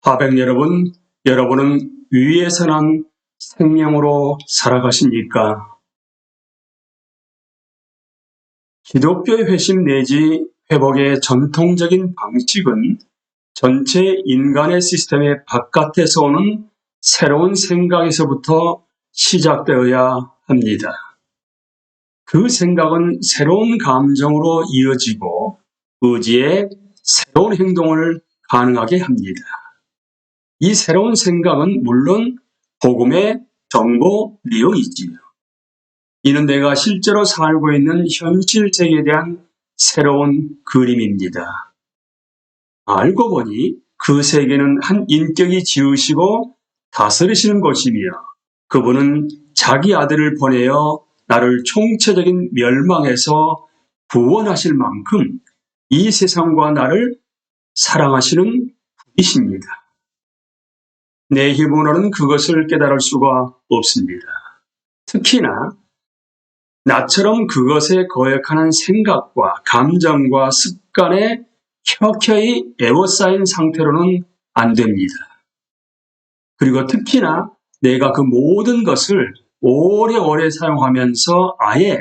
하백 여러분, 여러분은 위에서 난 생명으로 살아가십니까? 기독교의 회심 내지 회복의 전통적인 방식은 전체 인간의 시스템의 바깥에서 오는 새로운 생각에서부터 시작되어야 합니다. 그 생각은 새로운 감정으로 이어지고 의지의 새로운 행동을 가능하게 합니다. 이 새로운 생각은 물론 복음의 정보 내용이지요. 이는 내가 실제로 살고 있는 현실 세계에 대한 새로운 그림입니다. 알고 보니 그 세계는 한 인격이 지으시고 다스리시는 곳이며 그분은 자기 아들을 보내어 나를 총체적인 멸망에서 구원하실 만큼 이 세상과 나를 사랑하시는 분이십니다. 내 힘으로는 그것을 깨달을 수가 없습니다. 특히나 나처럼 그것에 거역하는 생각과 감정과 습관에 켜켜이 에워싸인 상태로는 안 됩니다. 그리고 특히나 내가 그 모든 것을 오래오래 사용하면서 아예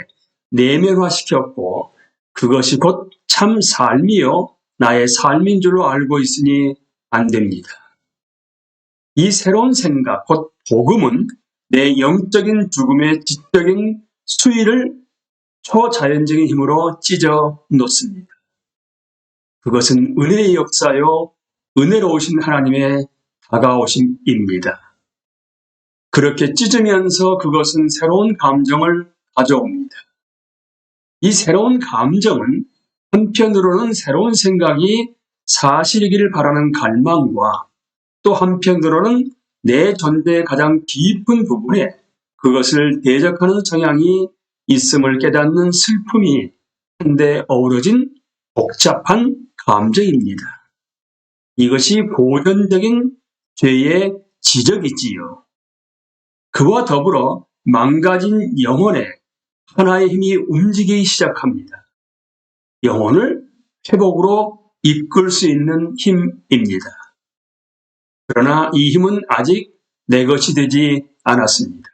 내면화시켰고 그것이 곧 참 삶이요 나의 삶인 줄로 알고 있으니 안 됩니다. 이 새로운 생각, 곧 복음은 내 영적인 죽음의 지적인 수위를 초자연적인 힘으로 찢어 놓습니다. 그것은 은혜의 역사요, 은혜로우신 하나님의 다가오심입니다. 그렇게 찢으면서 그것은 새로운 감정을 가져옵니다. 이 새로운 감정은 한편으로는 새로운 생각이 사실이기를 바라는 갈망과 또 한편으로는 내 존재의 가장 깊은 부분에 그것을 대적하는 성향이 있음을 깨닫는 슬픔이 한데 어우러진 복잡한 감정입니다. 이것이 보편적인 죄의 지적이지요. 그와 더불어 망가진 영혼에 하나의 힘이 움직이기 시작합니다. 영혼을 회복으로 이끌 수 있는 힘입니다. 그러나 이 힘은 아직 내 것이 되지 않았습니다.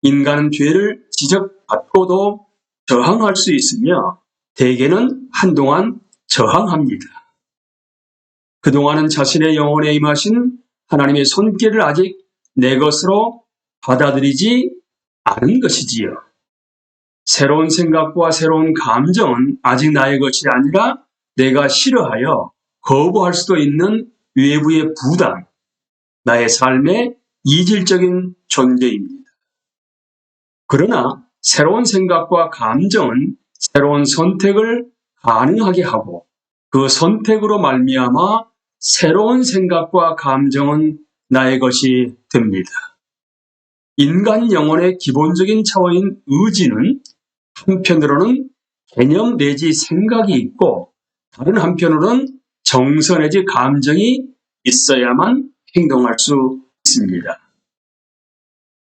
인간은 죄를 지적받고도 저항할 수 있으며 대개는 한동안 저항합니다. 그동안은 자신의 영혼에 임하신 하나님의 손길을 아직 내 것으로 받아들이지 않은 것이지요. 새로운 생각과 새로운 감정은 아직 나의 것이 아니라 내가 싫어하여 거부할 수도 있는 외부의 부담, 나의 삶의 이질적인 존재입니다. 그러나 새로운 생각과 감정은 새로운 선택을 가능하게 하고 그 선택으로 말미암아 새로운 생각과 감정은 나의 것이 됩니다. 인간 영혼의 기본적인 차원인 의지는 한편으로는 개념 내지 생각이 있고 다른 한편으로는 정서 내지 감정이 있어야만 행동할 수 있습니다.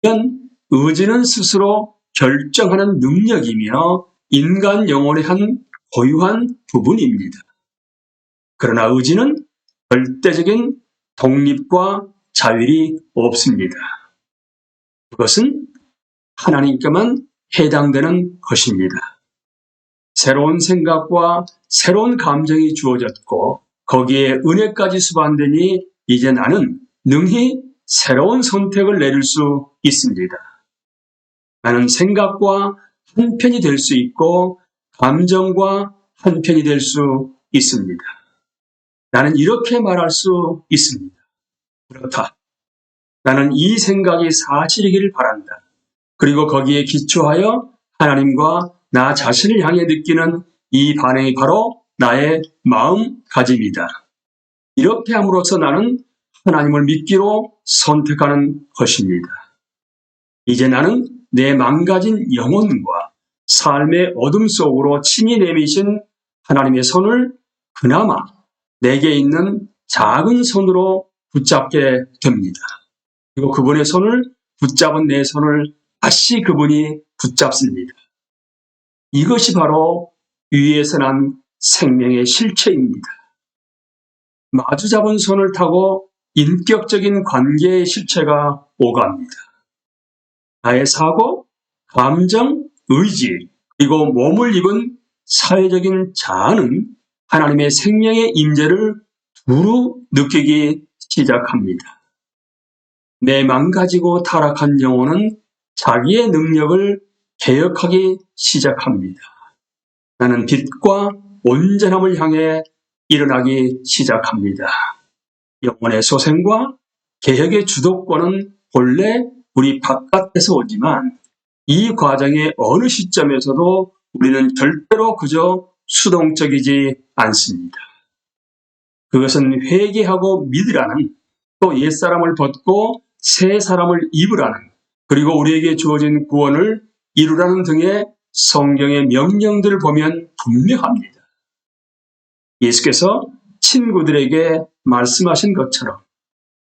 이런 의지는 스스로 결정하는 능력이며 인간 영혼의 한 고유한 부분입니다. 그러나 의지는 절대적인 독립과 자율이 없습니다. 그것은 하나님께만 해당되는 것입니다. 새로운 생각과 새로운 감정이 주어졌고 거기에 은혜까지 수반되니 이제 나는 능히 새로운 선택을 내릴 수 있습니다. 나는 생각과 한편이 될 수 있고 감정과 한편이 될 수 있습니다. 나는 이렇게 말할 수 있습니다. 그렇다. 나는 이 생각이 사실이기를 바란다. 그리고 거기에 기초하여 하나님과 나 자신을 향해 느끼는 이 반응이 바로 나의 마음가짐이다. 이렇게 함으로써 나는 하나님을 믿기로 선택하는 것입니다. 이제 나는 내 망가진 영혼과 삶의 어둠 속으로 친히 내미신 하나님의 손을 그나마 내게 있는 작은 손으로 붙잡게 됩니다. 그리고 그분의 손을 붙잡은 내 손을 다시 그분이 붙잡습니다. 이것이 바로 위에서 난 생명의 실체입니다. 마주 잡은 손을 타고 인격적인 관계의 실체가 오갑니다. 나의 사고, 감정, 의지, 그리고 몸을 입은 사회적인 자아는 하나님의 생명의 임재를 두루 느끼기 시작합니다. 내 망가지고 타락한 영혼은 자기의 능력을 개혁하기 시작합니다. 나는 빛과 온전함을 향해 일어나기 시작합니다. 영혼의 소생과 개혁의 주도권은 본래 우리 바깥에서 오지만 이 과정의 어느 시점에서도 우리는 절대로 그저 수동적이지 않습니다. 그것은 회개하고 믿으라는, 또 옛사람을 벗고 새 사람을 입으라는, 그리고 우리에게 주어진 구원을 이루라는 등의 성경의 명령들을 보면 분명합니다. 예수께서 친구들에게 말씀하신 것처럼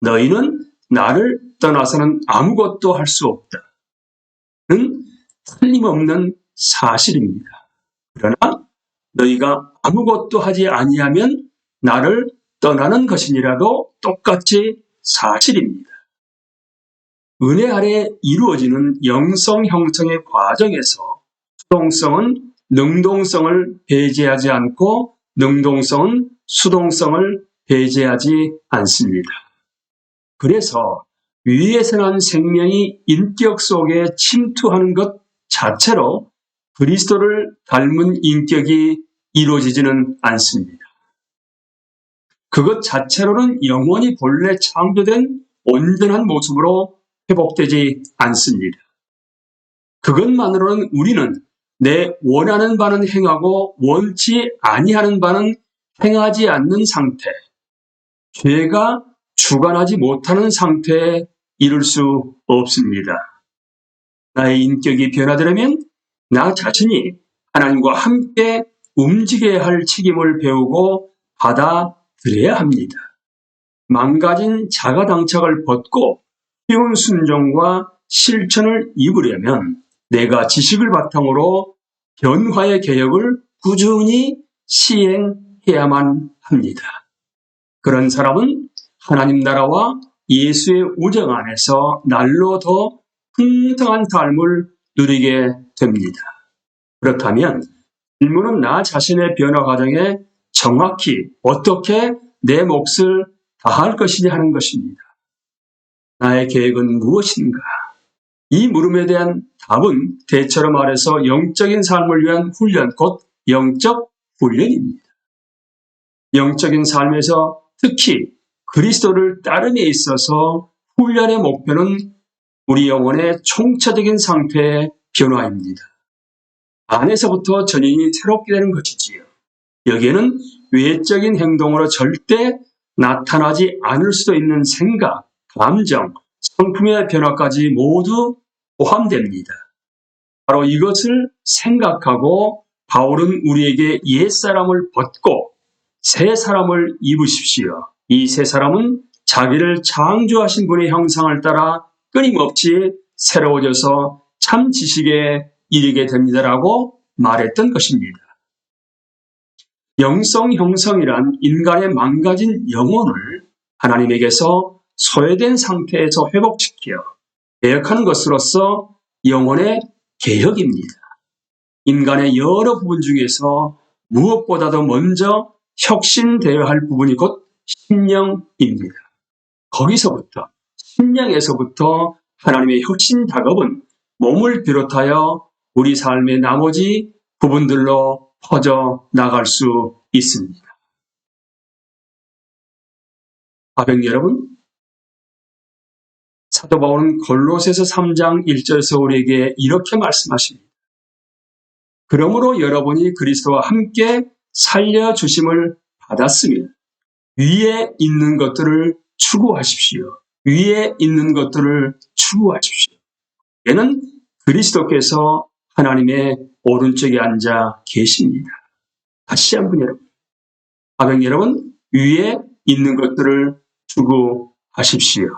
너희는 나를 떠나서는 아무것도 할 수 없다는 틀림없는 사실입니다. 그러나 너희가 아무것도 하지 아니하면 나를 떠나는 것이니라도 똑같이 사실입니다. 은혜 아래 이루어지는 영성 형성의 과정에서 수동성은 능동성을 배제하지 않고 능동성은 수동성을 배제하지 않습니다. 그래서 위에서 난 생명이 인격 속에 침투하는 것 자체로 그리스도를 닮은 인격이 이루어지지는 않습니다. 그것 자체로는 영원히 본래 창조된 온전한 모습으로 회복되지 않습니다. 그것만으로는 우리는 내 원하는 바는 행하고 원치 아니하는 바는 행하지 않는 상태, 죄가 주관하지 못하는 상태에 이를 수 없습니다. 나의 인격이 변화되려면 나 자신이 하나님과 함께 움직여야 할 책임을 배우고 받아들여야 합니다. 망가진 자가당착을 벗고 쉬운 순종과 실천을 입으려면 내가 지식을 바탕으로 변화의 개혁을 꾸준히 시행해야만 합니다. 그런 사람은 하나님 나라와 예수의 우정 안에서 날로 더 풍성한 삶을 누리게 됩니다. 그렇다면 질문은 나 자신의 변화 과정에 정확히 어떻게 내 몫을 다할 것이냐 하는 것입니다. 나의 계획은 무엇인가? 이 물음에 대한 답은 대체로 말해서 영적인 삶을 위한 훈련, 곧 영적 훈련입니다. 영적인 삶에서 특히 그리스도를 따름에 있어서 훈련의 목표는 우리 영혼의 총체적인 상태의 변화입니다. 안에서부터 전인이 새롭게 되는 것이지요. 여기에는 외적인 행동으로 절대 나타나지 않을 수도 있는 생각, 감정, 성품의 변화까지 모두 포함됩니다. 바로 이것을 생각하고 바울은 우리에게 옛사람을 벗고 새 사람을 입으십시오. 이 새 사람은 자기를 창조하신 분의 형상을 따라 끊임없이 새로워져서 참 지식에 이르게 됩니다라고 말했던 것입니다. 영성 형성이란 인간의 망가진 영혼을 하나님에게서 소외된 상태에서 회복시켜 개혁하는 것으로서 영혼의 개혁입니다. 인간의 여러 부분 중에서 무엇보다도 먼저 혁신되어야 할 부분이 곧 심령입니다. 거기서부터, 심령에서부터 하나님의 혁신 작업은 몸을 비롯하여 우리 삶의 나머지 부분들로 퍼져 나갈 수 있습니다. 가족 여러분, 사도 바울은 골로새서 3장 1절에서 우리에게 이렇게 말씀하십니다. 그러므로 여러분이 그리스도와 함께 살려주심을 받았으면 위에 있는 것들을 추구하십시오. 위에 있는 것들을 추구하십시오. 얘는 그리스도께서 하나님의 오른쪽에 앉아 계십니다. 다시 한번 여러분, 가족 여러분, 위에 있는 것들을 추구하십시오.